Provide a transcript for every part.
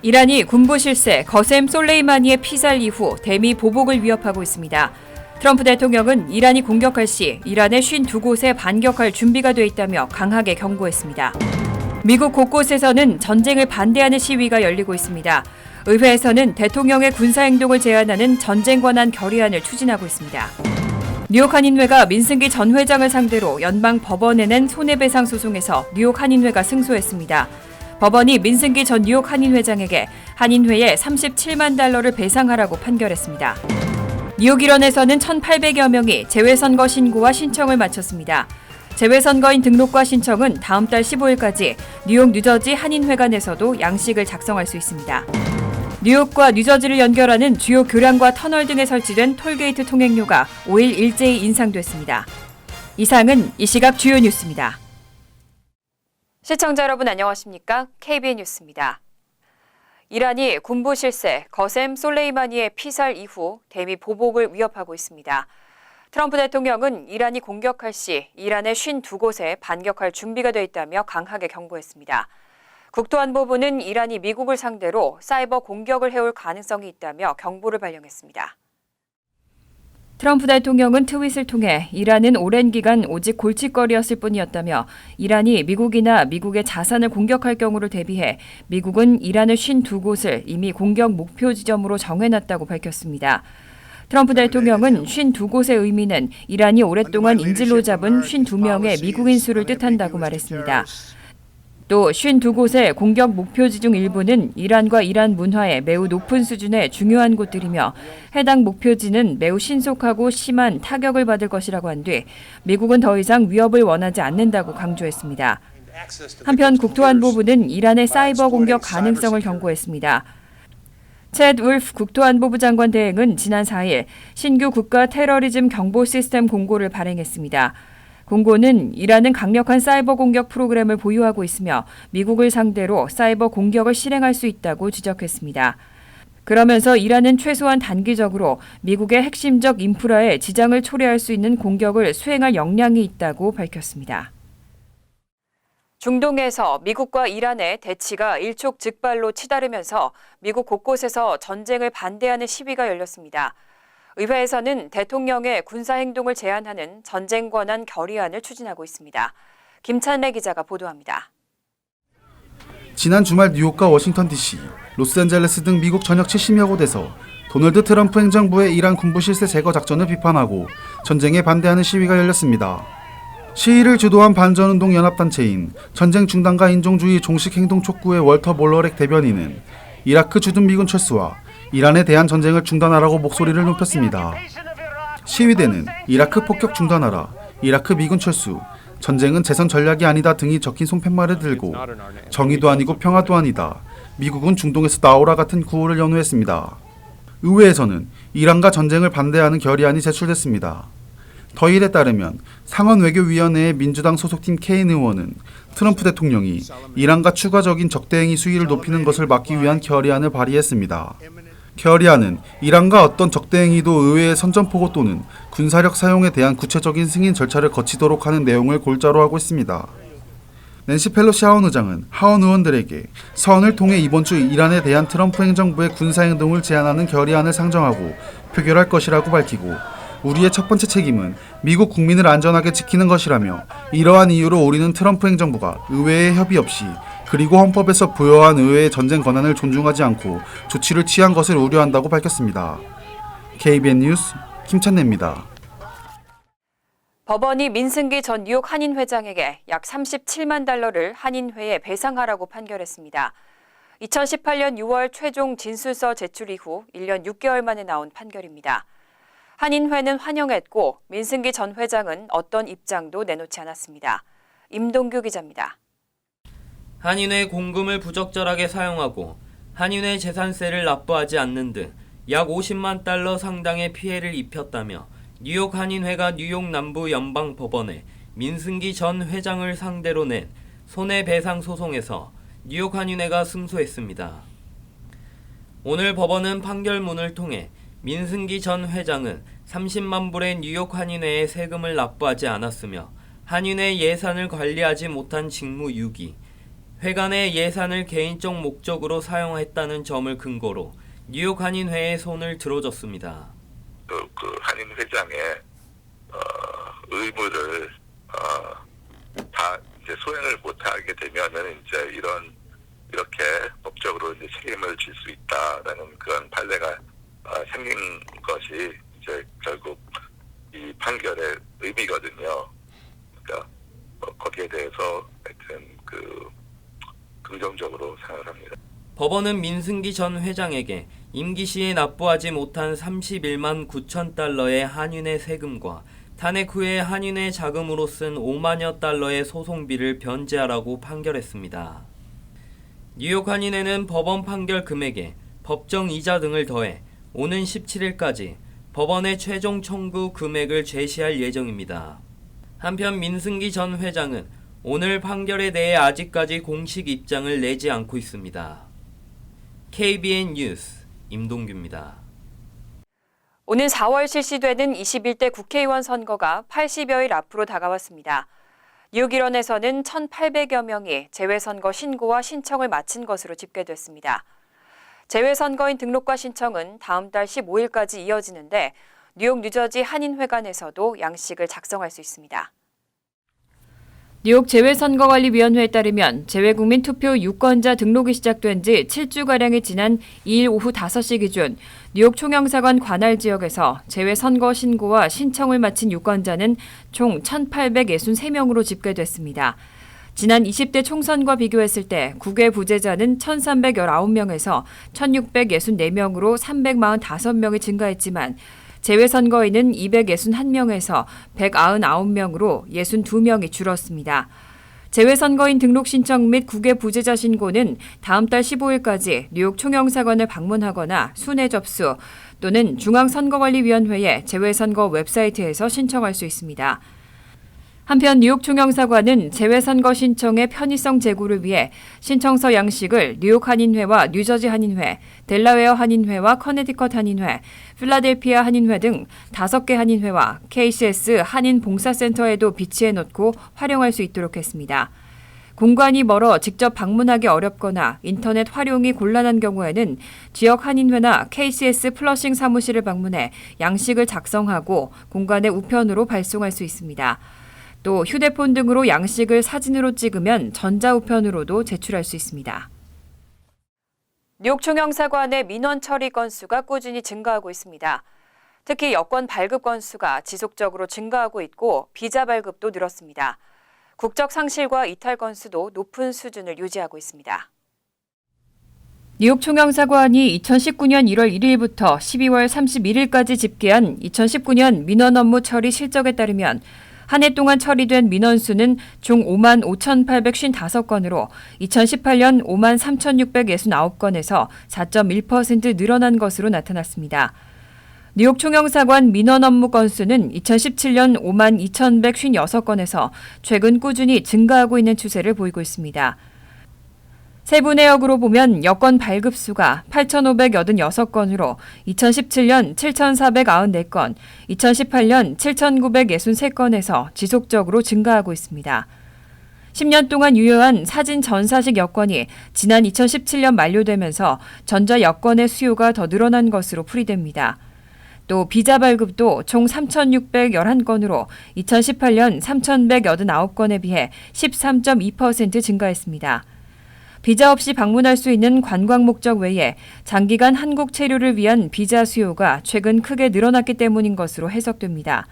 이란이 군부 실세 거셈 솔레이마니의 피살 이후 대미 보복을 위협하고 있습니다. 트럼프 대통령은 이란이 공격할 시 이란의 52곳에 반격할 준비가 돼 있다며 강하게 경고했습니다. 미국 곳곳에서는 전쟁을 반대하는 시위가 열리고 있습니다. 의회에서는 대통령의 군사행동을 제한하는 전쟁 권한 결의안을 추진하고 있습니다. 뉴욕 한인회가 민승기 전 회장을 상대로 연방 법원에 낸 손해배상 소송에서 뉴욕 한인회가 승소했습니다. 법원이 민승기 전 뉴욕 한인회장에게 한인회에 37만 달러를 배상하라고 판결했습니다. 뉴욕 일원에서는 1,800여 명이 재외선거 신고와 신청을 마쳤습니다. 재외선거인 등록과 신청은 다음 달 15일까지 뉴욕 뉴저지 한인회관에서도 양식을 작성할 수 있습니다. 뉴욕과 뉴저지를 연결하는 주요 교량과 터널 등에 설치된 톨게이트 통행료가 5일 일제히 인상됐습니다. 이상은 이 시각 주요 뉴스입니다. 시청자 여러분 안녕하십니까? KBN 뉴스입니다. 이란이 군부 실세 거셈 솔레이마니의 피살 이후 대미 보복을 위협하고 있습니다. 트럼프 대통령은 이란이 공격할 시 이란의 52곳에 반격할 준비가 돼 있다며 강하게 경고했습니다. 국토안보부는 이란이 미국을 상대로 사이버 공격을 해올 가능성이 있다며 경보를 발령했습니다. 트럼프 대통령은 트윗을 통해 이란은 오랜 기간 오직 골칫거리였을 뿐이었다며 이란이 미국이나 미국의 자산을 공격할 경우를 대비해 미국은 이란의 52곳을 이미 공격 목표 지점으로 정해놨다고 밝혔습니다. 트럼프 대통령은 52곳의 의미는 이란이 오랫동안 인질로 잡은 52명의 미국인 수를 뜻한다고 말했습니다. 또 52곳의 공격 목표지 중 일부는 이란과 이란 문화의 매우 높은 수준의 중요한 곳들이며 해당 목표지는 매우 신속하고 심한 타격을 받을 것이라고 한 뒤 미국은 더 이상 위협을 원하지 않는다고 강조했습니다. 한편 국토안보부는 이란의 사이버 공격 가능성을 경고했습니다. 챗 울프 국토안보부 장관 대행은 지난 4일 신규 국가 테러리즘 경보 시스템 공고를 발행했습니다. 공고는 이란은 강력한 사이버 공격 프로그램을 보유하고 있으며 미국을 상대로 사이버 공격을 실행할 수 있다고 지적했습니다. 그러면서 이란은 최소한 단기적으로 미국의 핵심적 인프라에 지장을 초래할 수 있는 공격을 수행할 역량이 있다고 밝혔습니다. 중동에서 미국과 이란의 대치가 일촉즉발로 치달으면서 미국 곳곳에서 전쟁을 반대하는 시위가 열렸습니다. 의회에서는 대통령의 군사행동을 제한하는 전쟁 권한 결의안을 추진하고 있습니다. 김찬래 기자가 보도합니다. 지난 주말 뉴욕과 워싱턴 DC, 로스앤젤레스 등 미국 전역 70여 곳에서 도널드 트럼프 행정부의 이란 군부 실세 제거 작전을 비판하고 전쟁에 반대하는 시위가 열렸습니다. 시위를 주도한 반전운동 연합단체인 전쟁 중단과 인종주의 종식 행동 촉구의 월터 몰러렉 대변인은 이라크 주둔 미군 철수와 이란에 대한 전쟁을 중단하라고 목소리를 높였습니다. 시위대는 이라크 폭격 중단하라, 이라크 미군 철수, 전쟁은 재선 전략이 아니다 등이 적힌 손팻말을 들고 정의도 아니고 평화도 아니다, 미국은 중동에서 나오라 같은 구호를 연호했습니다. 의회에서는 이란과 전쟁을 반대하는 결의안이 제출됐습니다. 더일에 따르면 상원외교위원회의 민주당 소속팀 케인 의원은 트럼프 대통령이 이란과 추가적인 적대행위 수위를 높이는 것을 막기 위한 결의안을 발의했습니다. 결의안은 이란과 어떤 적대행위도 의회의 선전포고 또는 군사력 사용에 대한 구체적인 승인 절차를 거치도록 하는 내용을 골자로 하고 있습니다. 낸시 펠로시 하원 의장은 하원 의원들에게 서한을 통해 이번 주 이란에 대한 트럼프 행정부의 군사행동을 제한하는 결의안을 상정하고 표결할 것이라고 밝히고 우리의 첫 번째 책임은 미국 국민을 안전하게 지키는 것이라며 이러한 이유로 우리는 트럼프 행정부가 의회의 협의 없이 그리고 헌법에서 부여한 의회의 전쟁 권한을 존중하지 않고 조치를 취한 것을 우려한다고 밝혔습니다. KBN 뉴스 김찬래입니다. 법원이 민승기 전 뉴욕 한인회장에게 약 37만 달러를 한인회에 배상하라고 판결했습니다. 2018년 6월 최종 진술서 제출 이후 1년 6개월 만에 나온 판결입니다. 한인회는 환영했고 민승기 전 회장은 어떤 입장도 내놓지 않았습니다. 임동규 기자입니다. 한인회 공금을 부적절하게 사용하고 한인회 재산세를 납부하지 않는 등 약 50만 달러 상당의 피해를 입혔다며 뉴욕 한인회가 뉴욕 남부 연방법원에 민승기 전 회장을 상대로 낸 손해배상 소송에서 뉴욕 한인회가 승소했습니다. 오늘 법원은 판결문을 통해 민승기 전 회장은 30만 불의 뉴욕 한인회에 세금을 납부하지 않았으며 한인회 예산을 관리하지 못한 직무 유기, 회관의 예산을 개인적 목적으로 사용했다는 점을 근거로 뉴욕 한인회의 손을 들어줬습니다. 그 한인 회장의 의무를 다 이제 수행을 못하게 되면은 이제 이렇게 법적으로 이제 책임을 질 수 있다라는 그런 판례가 생긴 것이 이제 결국 이 판결의 의미거든요. 그러니까 거기에 대해서 하여튼 긍정적으로 생각합니다. 법원은 민승기 전 회장에게 임기 시에 납부하지 못한 31만 9천 달러의 한인회 세금과 탄핵 후에 한인회 자금으로 쓴 5만여 달러의 소송비를 변제하라고 판결했습니다. 뉴욕 한인회는 법원 판결 금액에 법정 이자 등을 더해 오는 17일까지 법원에 최종 청구 금액을 제시할 예정입니다. 한편 민승기 전 회장은 오늘 판결에 대해 아직까지 공식 입장을 내지 않고 있습니다. KBN 뉴스 임동규입니다. 오는 4월 실시되는 21대 국회의원 선거가 80여일 앞으로 다가왔습니다. 뉴욕 일원에서는 1,800여 명이 재외선거 신고와 신청을 마친 것으로 집계됐습니다. 재외선거인 등록과 신청은 다음 달 15일까지 이어지는데 뉴욕 뉴저지 한인회관에서도 양식을 작성할 수 있습니다. 뉴욕 재외선거관리위원회에 따르면 재외국민 투표 유권자 등록이 시작된 지 7주가량이 지난 2일 오후 5시 기준 뉴욕 총영사관 관할 지역에서 재외선거 신고와 신청을 마친 유권자는 총 1,863명으로 집계됐습니다. 지난 20대 총선과 비교했을 때 국외 부재자는 1,319명에서 1,664명으로 345명이 증가했지만 재외선거인은 261명에서 199명으로 62명이 줄었습니다. 재외선거인 등록 신청 및 국외 부재자 신고는 다음 달 15일까지 뉴욕 총영사관을 방문하거나 순회 접수 또는 중앙선거관리위원회의 재외선거 웹사이트에서 신청할 수 있습니다. 한편 뉴욕 총영사관은 재외선거 신청의 편의성 제고를 위해 신청서 양식을 뉴욕 한인회와 뉴저지 한인회, 델라웨어 한인회와 커네티컷 한인회, 필라델피아 한인회 등 5개 한인회와 KCS 한인봉사센터에도 비치해 놓고 활용할 수 있도록 했습니다. 공간이 멀어 직접 방문하기 어렵거나 인터넷 활용이 곤란한 경우에는 지역 한인회나 KCS 플러싱 사무실을 방문해 양식을 작성하고 공간의 우편으로 발송할 수 있습니다. 또 휴대폰 등으로 양식을 사진으로 찍으면 전자우편으로도 제출할 수 있습니다. 뉴욕 총영사관의 민원 처리 건수가 꾸준히 증가하고 있습니다. 특히 여권 발급 건수가 지속적으로 증가하고 있고 비자 발급도 늘었습니다. 국적 상실과 이탈 건수도 높은 수준을 유지하고 있습니다. 뉴욕 총영사관이 2019년 1월 1일부터 12월 31일까지 집계한 2019년 민원 업무 처리 실적에 따르면 한 해 동안 처리된 민원 수는 총 5만 5,855건으로 2018년 5만 3,669건에서 4.1% 늘어난 것으로 나타났습니다. 뉴욕 총영사관 민원 업무 건수는 2017년 5만 2,156건에서 최근 꾸준히 증가하고 있는 추세를 보이고 있습니다. 세부 내역으로 보면 여권 발급 수가 8,586건으로 2017년 7,494건, 2018년 7,963건에서 지속적으로 증가하고 있습니다. 10년 동안 유효한 사진 전사식 여권이 지난 2017년 만료되면서 전자 여권의 수요가 더 늘어난 것으로 풀이됩니다. 또 비자 발급도 총 3,611건으로 2018년 3,189건에 비해 13.2% 증가했습니다. 비자 없이 방문할 수 있는 관광 목적 외에 장기간 한국 체류를 위한 비자 수요가 최근 크게 늘어났기 때문인 것으로 해석됩니다.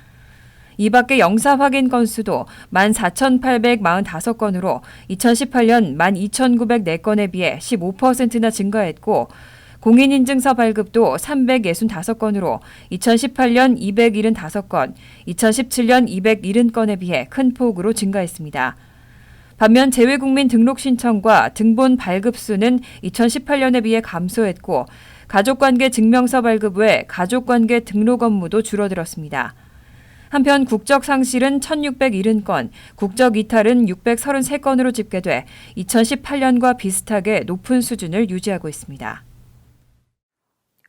이 밖에 영사 확인 건수도 14,845건으로 2018년 12,904건에 비해 15%나 증가했고 공인인증서 발급도 365건으로 2018년 275건, 2017년 270건에 비해 큰 폭으로 증가했습니다. 반면 재외국민 등록 신청과 등본 발급 수는 2018년에 비해 감소했고 가족관계 증명서 발급 외 가족관계 등록 업무도 줄어들었습니다. 한편 국적 상실은 1,670건, 국적 이탈은 633건으로 집계돼 2018년과 비슷하게 높은 수준을 유지하고 있습니다.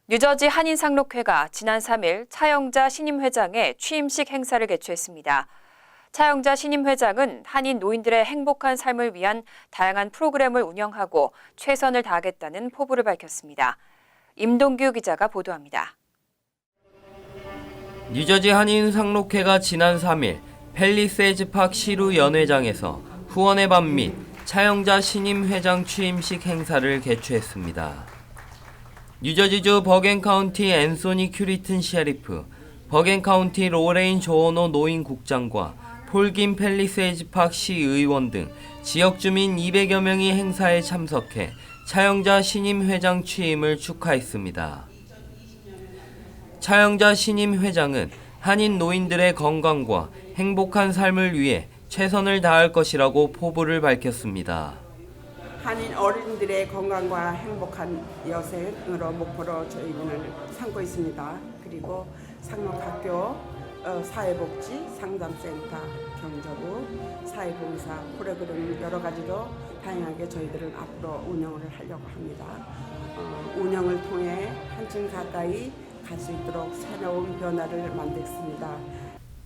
뉴저지 한인상록회가 지난 3일 차영자 신임 회장의 취임식 행사를 개최했습니다. 차영자 신임 회장은 한인 노인들의 행복한 삶을 위한 다양한 프로그램을 운영하고 최선을 다하겠다는 포부를 밝혔습니다. 임동규 기자가 보도합니다. 뉴저지 한인 상록회가 지난 3일 팰리세이즈 팍 시루 연회장에서 후원의 밤 및 차영자 신임 회장 취임식 행사를 개최했습니다. 뉴저지주 버겐카운티 앤소니 큐리튼 셰리프, 버겐카운티 로레인 조어노 노인국장과 폴김 팰리세이즈 팍 시의원 등 지역 주민 200여 명이 행사에 참석해 차영자 신임 회장 취임을 축하했습니다. 차영자 신임 회장은 한인 노인들의 건강과 행복한 삶을 위해 최선을 다할 것이라고 포부를 밝혔습니다. 한인 어린이들의 건강과 행복한 여생으로 목표로 저희는 삼고 있습니다. 그리고 상록학교, 사회복지, 상담센터, 경제부, 사회봉사 프로그램 여러 가지로 다양하게 저희들은 앞으로 운영을 하려고 합니다. 운영을 통해 한층 가까이 갈 수 있도록 새로운 변화를 만들겠습니다.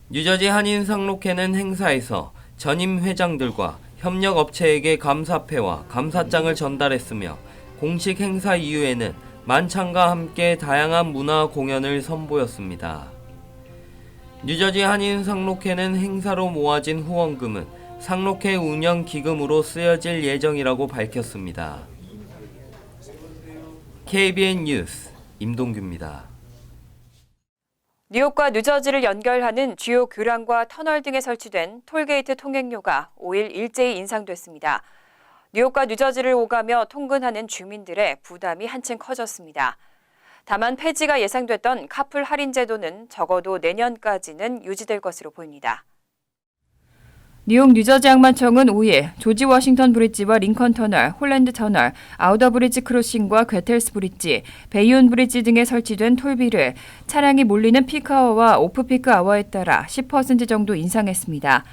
뉴저지 한인 상록회는 행사에서 전임 회장들과 협력 업체에게 감사패와 감사장을 전달했으며 공식 행사 이후에는 만찬과 함께 다양한 문화 공연을 선보였습니다. 뉴저지 한인 상록회는 행사로 모아진 후원금은 상록회 운영 기금으로 쓰여질 예정이라고 밝혔습니다. KBN 뉴스 임동규입니다. 뉴욕과 뉴저지를 연결하는 주요 교량과 터널 등에 설치된 톨게이트 통행료가 5일 일제히 인상됐습니다. 뉴욕과 뉴저지를 오가며 통근하는 주민들의 부담이 한층 커졌습니다. 다만 폐지가 예상됐던 카풀 할인 제도는 적어도 내년까지는 유지될 것으로 보입니다. 뉴욕 뉴저지 항만청은 5일 조지 워싱턴 브리지와 링컨 터널, 홀랜드 터널, 아우더 브리지 크로싱과 괴텔스 브리지, 베이온 브리지 등에 설치된 톨비를 차량이 몰리는 피크아워와 오프피크 아워에 따라 10% 정도 인상했습니다.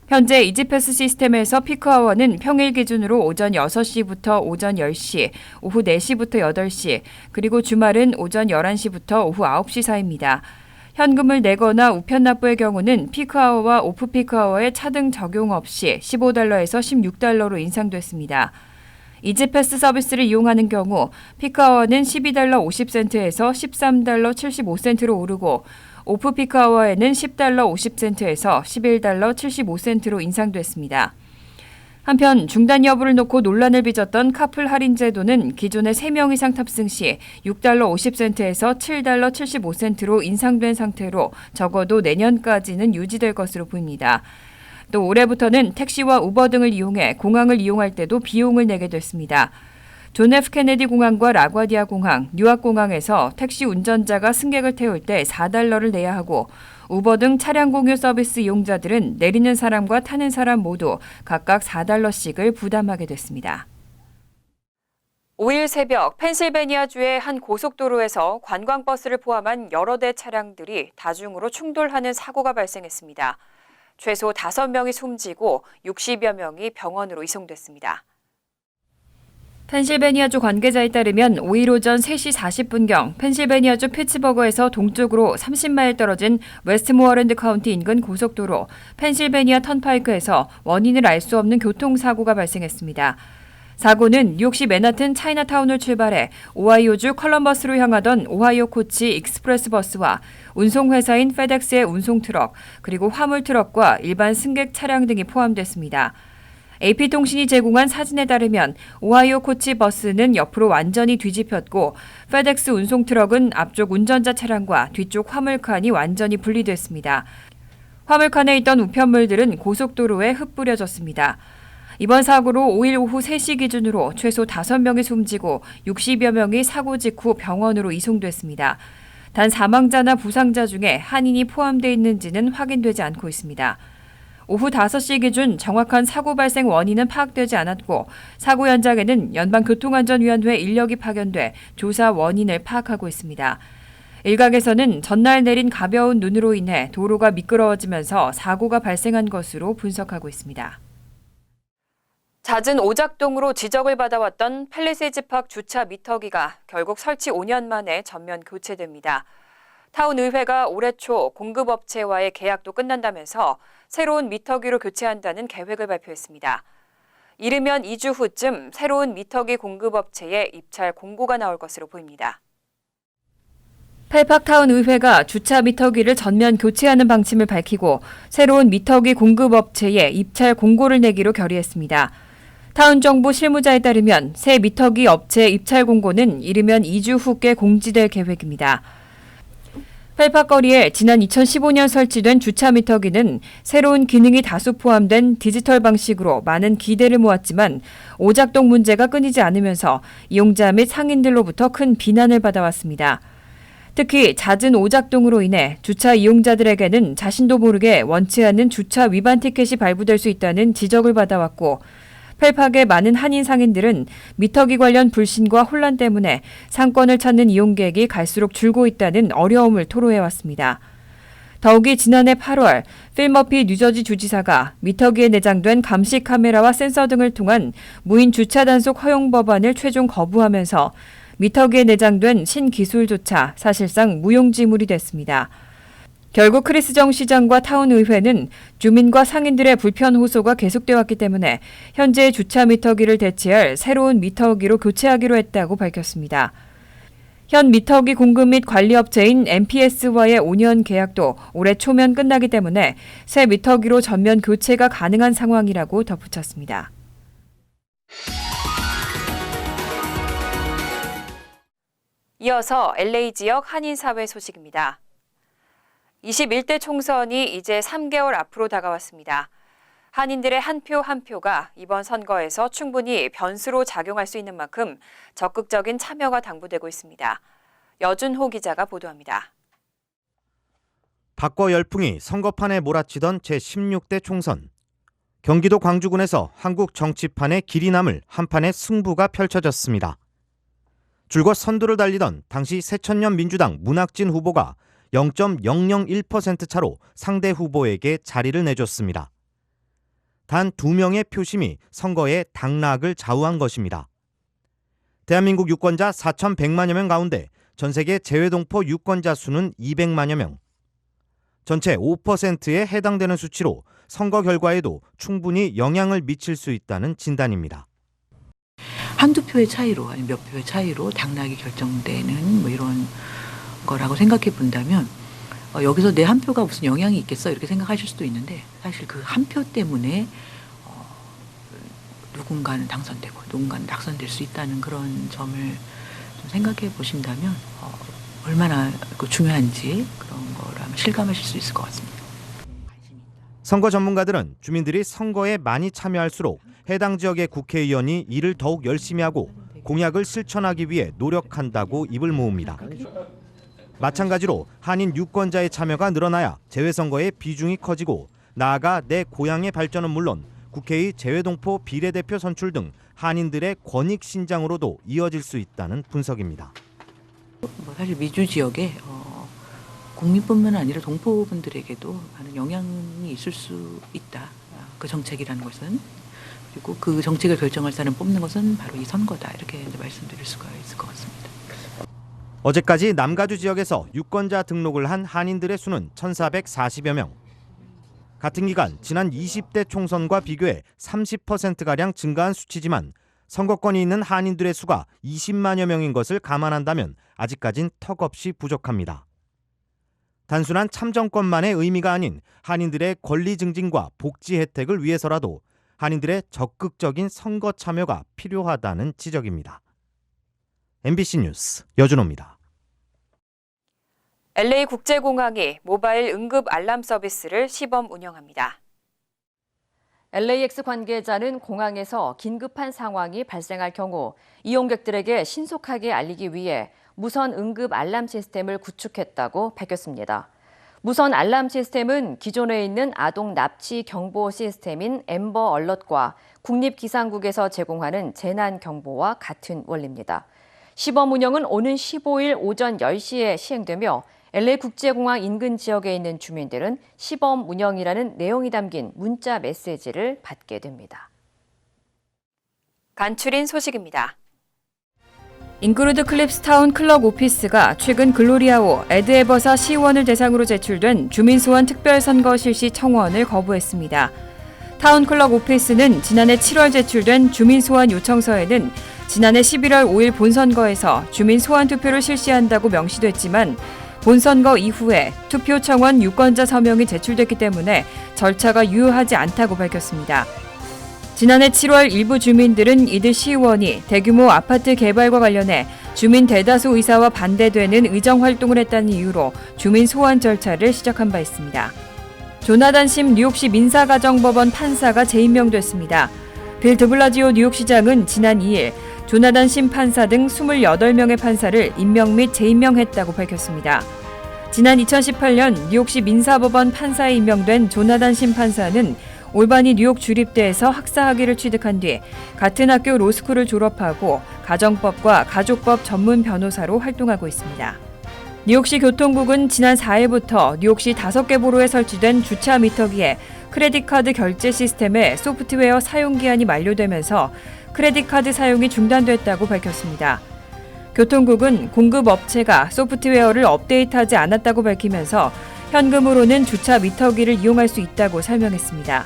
현재 이지패스 시스템에서 피크아워는 평일 기준으로 오전 6시부터 오전 10시, 오후 4시부터 8시, 그리고 주말은 오전 11시부터 오후 9시 사이입니다. 현금을 내거나 우편 납부의 경우는 피크아워와 오프피크아워의 차등 적용 없이 $15에서 $16로 인상됐습니다. 이지패스 서비스를 이용하는 경우 피크아워는 $12 50센트에서 $13 75센트로 오르고 오프피크아워에는 $10 50센트에서 $11 75센트로 인상됐습니다. 한편 중단 여부를 놓고 논란을 빚었던 카풀 할인 제도는 기존의 3명 이상 탑승 시 $6 50센트에서 $7 75센트로 인상된 상태로 적어도 내년까지는 유지될 것으로 보입니다. 또 올해부터는 택시와 우버 등을 이용해 공항을 이용할 때도 비용을 내게 됐습니다. 존 F 케네디 공항과 라과디아 공항, 뉴욕 공항에서 택시 운전자가 승객을 태울 때 $4를 내야 하고 우버 등 차량 공유 서비스 이용자들은 내리는 사람과 타는 사람 모두 각각 $4씩을 부담하게 됐습니다. 5일 새벽 펜실베니아주의 한 고속도로에서 관광버스를 포함한 여러 대 차량들이 다중으로 충돌하는 사고가 발생했습니다. 최소 5명이 숨지고 60여 명이 병원으로 이송됐습니다. 펜실베니아주 관계자에 따르면 5일 오전 3시 40분경 펜실베니아주 피츠버그에서 동쪽으로 30마일 떨어진 웨스트모어랜드 카운티 인근 고속도로 펜실베니아 턴파이크에서 원인을 알 수 없는 교통사고가 발생했습니다. 사고는 뉴욕시 맨하튼 차이나타운을 출발해 오하이오주 컬럼버스로 향하던 오하이오 코치 익스프레스 버스와 운송회사인 페덱스의 운송트럭, 그리고 화물트럭과 일반 승객 차량 등이 포함됐습니다. AP통신이 제공한 사진에 따르면 오하이오 코치 버스는 옆으로 완전히 뒤집혔고 페덱스 운송트럭은 앞쪽 운전자 차량과 뒤쪽 화물칸이 완전히 분리됐습니다. 화물칸에 있던 우편물들은 고속도로에 흩뿌려졌습니다. 이번 사고로 5일 오후 3시 기준으로 최소 5명이 숨지고 60여 명이 사고 직후 병원으로 이송됐습니다. 단 사망자나 부상자 중에 한인이 포함되어 있는지는 확인되지 않고 있습니다. 오후 5시 기준 정확한 사고 발생 원인은 파악되지 않았고 사고 현장에는 연방교통안전위원회 인력이 파견돼 조사 원인을 파악하고 있습니다. 일각에서는 전날 내린 가벼운 눈으로 인해 도로가 미끄러워지면서 사고가 발생한 것으로 분석하고 있습니다. 잦은 오작동으로 지적을 받아왔던 팰리세이즈 팍 주차 미터기가 결국 설치 5년 만에 전면 교체됩니다. 타운의회가 올해 초 공급업체와의 계약도 끝난다면서 새로운 미터기로 교체한다는 계획을 발표했습니다. 이르면 2주 후쯤 새로운 미터기 공급업체의 입찰 공고가 나올 것으로 보입니다. 펠팍타운의회가 주차 미터기를 전면 교체하는 방침을 밝히고 새로운 미터기 공급업체의 입찰 공고를 내기로 결의했습니다. 타운정부 실무자에 따르면 새 미터기 업체 입찰 공고는 이르면 2주 후께 공지될 계획입니다. 펠팍거리에 지난 2015년 설치된 주차 미터기는 새로운 기능이 다수 포함된 디지털 방식으로 많은 기대를 모았지만 오작동 문제가 끊이지 않으면서 이용자 및 상인들로부터 큰 비난을 받아왔습니다. 특히 잦은 오작동으로 인해 주차 이용자들에게는 자신도 모르게 원치 않는 주차 위반 티켓이 발부될 수 있다는 지적을 받아왔고 펠팍의 많은 한인 상인들은 미터기 관련 불신과 혼란 때문에 상권을 찾는 이용객이 갈수록 줄고 있다는 어려움을 토로해왔습니다. 더욱이 지난해 8월 필머피 뉴저지 주지사가 미터기에 내장된 감시 카메라와 센서 등을 통한 무인 주차 단속 허용 법안을 최종 거부하면서 미터기에 내장된 신기술조차 사실상 무용지물이 됐습니다. 결국 크리스 정 시장과 타운의회는 주민과 상인들의 불편 호소가 계속돼 왔기 때문에 현재의 주차 미터기를 대체할 새로운 미터기로 교체하기로 했다고 밝혔습니다. 현 미터기 공급 및 관리업체인 MPS와의 5년 계약도 올해 초면 끝나기 때문에 새 미터기로 전면 교체가 가능한 상황이라고 덧붙였습니다. 이어서 LA 지역 한인사회 소식입니다. 21대 총선이 이제 3개월 앞으로 다가왔습니다. 한인들의 한 표 한 표가 이번 선거에서 충분히 변수로 작용할 수 있는 만큼 적극적인 참여가 당부되고 있습니다. 여준호 기자가 보도합니다. 바꿔 열풍이 선거판에 몰아치던 제16대 총선. 경기도 광주군에서 한국 정치판의 길이 남을 한판의 승부가 펼쳐졌습니다. 줄곧 선두를 달리던 당시 새천년 민주당 문학진 후보가 0.001% 차로 상대 후보에게 자리를 내줬습니다. 단 2명의 표심이 선거의 당락을 좌우한 것입니다. 대한민국 유권자 4,100만여 명 가운데 전 세계 재외동포 유권자 수는 200만여 명. 전체 5%에 해당되는 수치로 선거 결과에도 충분히 영향을 미칠 수 있다는 진단입니다. 한두 표의 차이로 아니면 몇 표의 차이로 당락이 결정되는 뭐 이런 거라고 생각해 본다면 여기서 내 한 표가 무슨 영향이 있겠어 이렇게 생각하실 수도 있는데 사실 그 한 표 때문에 누군가는 당선되고 누군가는 낙선될 수 있다는 그런 점을 좀 생각해 보신다면 얼마나 중요한지 그런 걸 아마 실감하실 수 있을 것 같습니다. 선거 전문가들은 주민들이 선거에 많이 참여할수록 해당 지역의 국회의원이 일을 더욱 열심히 하고 공약을 실천하기 위해 노력한다고 입을 모읍니다. 마찬가지로 한인 유권자의 참여가 늘어나야 재외선거의 비중이 커지고 나아가 내 고향의 발전은 물론 국회의 재외동포 비례대표 선출 등 한인들의 권익 신장으로도 이어질 수 있다는 분석입니다. 사실 미주 지역에 국민뿐만 아니라 동포분들에게도 많은 영향이 있을 수 있다. 그 정책이라는 것은. 그리고 그 정책을 결정할 사람 뽑는 것은 바로 이 선거다. 이렇게 말씀드릴 수가 있을 것 같습니다. 어제까지 남가주 지역에서 유권자 등록을 한 한인들의 수는 1,440여 명. 같은 기간 지난 20대 총선과 비교해 30%가량 증가한 수치지만 선거권이 있는 한인들의 수가 20만여 명인 것을 감안한다면 아직까진 턱없이 부족합니다. 단순한 참정권만의 의미가 아닌 한인들의 권리 증진과 복지 혜택을 위해서라도 한인들의 적극적인 선거 참여가 필요하다는 지적입니다. MBC 뉴스 여준호입니다. LA 국제공항이 모바일 응급 알람 서비스를 시범 운영합니다. LAX 관계자는 공항에서 긴급한 상황이 발생할 경우 이용객들에게 신속하게 알리기 위해 무선 응급 알람 시스템을 구축했다고 밝혔습니다. 무선 알람 시스템은 기존에 있는 아동 납치 경보 시스템인 앰버 얼럿과 국립기상국에서 제공하는 재난 경보와 같은 원리입니다. 시범 운영은 오는 15일 오전 10시에 시행되며 LA 국제공항 인근 지역에 있는 주민들은 시범 운영이라는 내용이 담긴 문자 메시지를 받게 됩니다. 간추린 소식입니다. 인그루드 클립스타운 클럭 오피스가 최근 글로리아호 에드에버사 시의원을 대상으로 제출된 주민소환 특별선거 실시 청원을 거부했습니다. 타운 클럭 오피스는 지난해 7월 제출된 주민소환 요청서에는 지난해 11월 5일 본선거에서 주민소환 투표를 실시한다고 명시됐지만 본선거 이후에 투표 청원 유권자 서명이 제출됐기 때문에 절차가 유효하지 않다고 밝혔습니다. 지난해 7월 일부 주민들은 이들 시의원이 대규모 아파트 개발과 관련해 주민 대다수 의사와 반대되는 의정활동을 했다는 이유로 주민 소환 절차를 시작한 바 있습니다. 조나단 심 뉴욕시 민사가정법원 판사가 재임명됐습니다. 빌 드블라지오 뉴욕시장은 지난 2일 조나단 심 판사 등 28명의 판사를 임명 및 재임명했다고 밝혔습니다. 지난 2018년 뉴욕시 민사법원 판사에 임명된 조나단 심 판사는 올바니 뉴욕 주립대에서 학사학위를 취득한 뒤 같은 학교 로스쿨을 졸업하고 가정법과 가족법 전문 변호사로 활동하고 있습니다. 뉴욕시 교통국은 지난 4일부터 뉴욕시 5개 보로에 설치된 주차 미터기에 크레딧카드 결제 시스템의 소프트웨어 사용 기한이 만료되면서 크레딧카드 사용이 중단됐다고 밝혔습니다. 교통국은 공급 업체가 소프트웨어를 업데이트하지 않았다고 밝히면서 현금으로는 주차 미터기를 이용할 수 있다고 설명했습니다.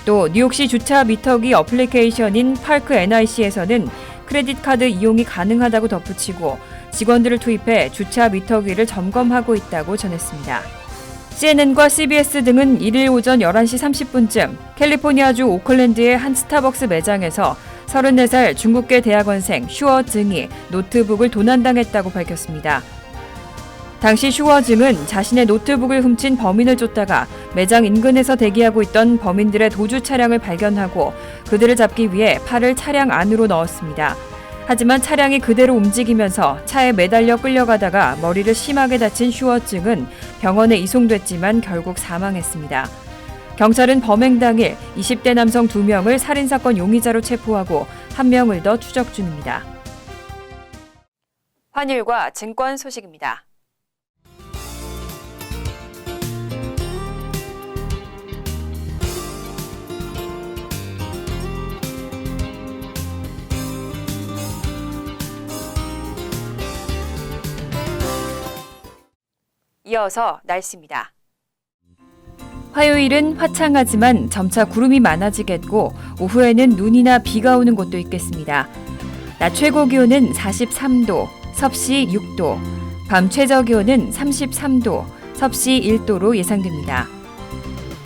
또 뉴욕시 주차 미터기 어플리케이션인 파크 NIC에서는 크레딧카드 이용이 가능하다고 덧붙이고 직원들을 투입해 주차 미터기를 점검하고 있다고 전했습니다. CNN과 CBS 등은 1일 오전 11시 30분쯤 캘리포니아주 오클랜드의 한 스타벅스 매장에서 34살 중국계 대학원생 슈어 증이 노트북을 도난당했다고 밝혔습니다. 당시 슈어 증은 자신의 노트북을 훔친 범인을 쫓다가 매장 인근에서 대기하고 있던 범인들의 도주 차량을 발견하고 그들을 잡기 위해 팔을 차량 안으로 넣었습니다. 하지만 차량이 그대로 움직이면서 차에 매달려 끌려가다가 머리를 심하게 다친 슈어 증은 병원에 이송됐지만 결국 사망했습니다. 경찰은 범행 당일 20대 남성 2명을 살인사건 용의자로 체포하고 1명을 더 추적 중입니다. 환율과 증권 소식입니다. 이어서 날씨입니다. 화요일은 화창하지만 점차 구름이 많아지겠고 오후에는 눈이나 비가 오는 곳도 있겠습니다. 낮 최고 기온은 43도, 섭씨 6도, 밤 최저 기온은 33도, 섭씨 1도로 예상됩니다.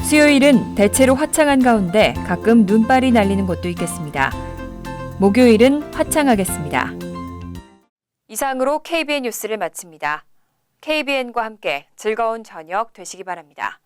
수요일은 대체로 화창한 가운데 가끔 눈발이 날리는 곳도 있겠습니다. 목요일은 화창하겠습니다. 이상으로 KBN 뉴스를 마칩니다. KBN과 함께 즐거운 저녁 되시기 바랍니다.